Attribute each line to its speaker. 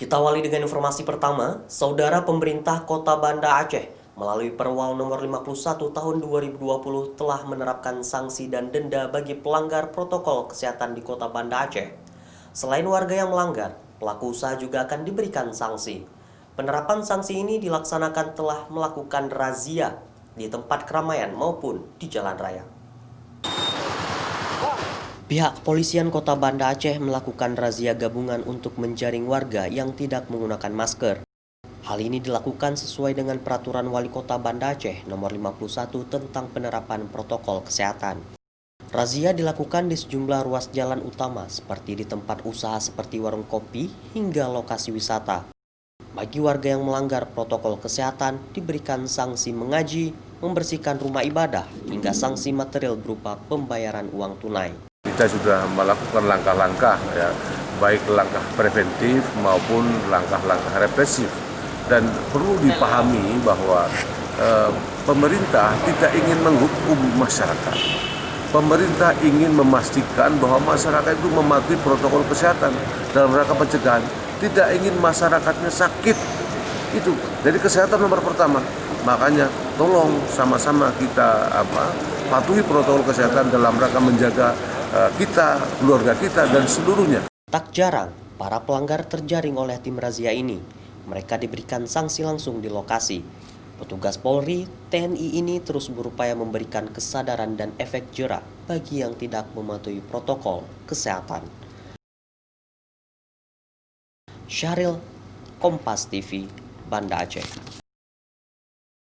Speaker 1: Kita awali dengan informasi pertama, Saudara Pemerintah Kota Banda Aceh melalui Perwal nomor 51 tahun 2020 telah menerapkan sanksi dan denda bagi pelanggar protokol kesehatan di Kota Banda Aceh. Selain warga yang melanggar, pelaku usaha juga akan diberikan sanksi. Penerapan sanksi ini dilaksanakan telah melakukan razia di tempat keramaian maupun di jalan raya. Pihak kepolisian Kota Banda Aceh melakukan razia gabungan untuk menjaring warga yang tidak menggunakan masker. Hal ini dilakukan sesuai dengan Peraturan Wali Kota Banda Aceh nomor 51 tentang penerapan protokol kesehatan. Razia dilakukan di sejumlah ruas jalan utama seperti di tempat usaha seperti warung kopi hingga lokasi wisata. Bagi warga yang melanggar protokol kesehatan diberikan sanksi mengaji, membersihkan rumah ibadah, hingga sanksi material berupa pembayaran uang tunai.
Speaker 2: Kita sudah melakukan langkah-langkah, ya, baik langkah preventif maupun langkah-langkah represif. Dan perlu dipahami bahwa pemerintah tidak ingin menghukum masyarakat. Pemerintah ingin memastikan bahwa masyarakat itu mematuhi protokol kesehatan dalam rangka pencegahan. Tidak ingin masyarakatnya sakit. Itu jadi kesehatan nomor pertama. Makanya tolong sama-sama kita patuhi protokol kesehatan dalam rangka menjaga kita, keluarga kita, dan seluruhnya.
Speaker 1: Tak jarang, para pelanggar terjaring oleh tim razia ini. Mereka diberikan sanksi langsung di lokasi. Petugas Polri, TNI ini terus berupaya memberikan kesadaran dan efek jera bagi yang tidak mematuhi protokol kesehatan. Syahril, Kompas TV, Banda Aceh.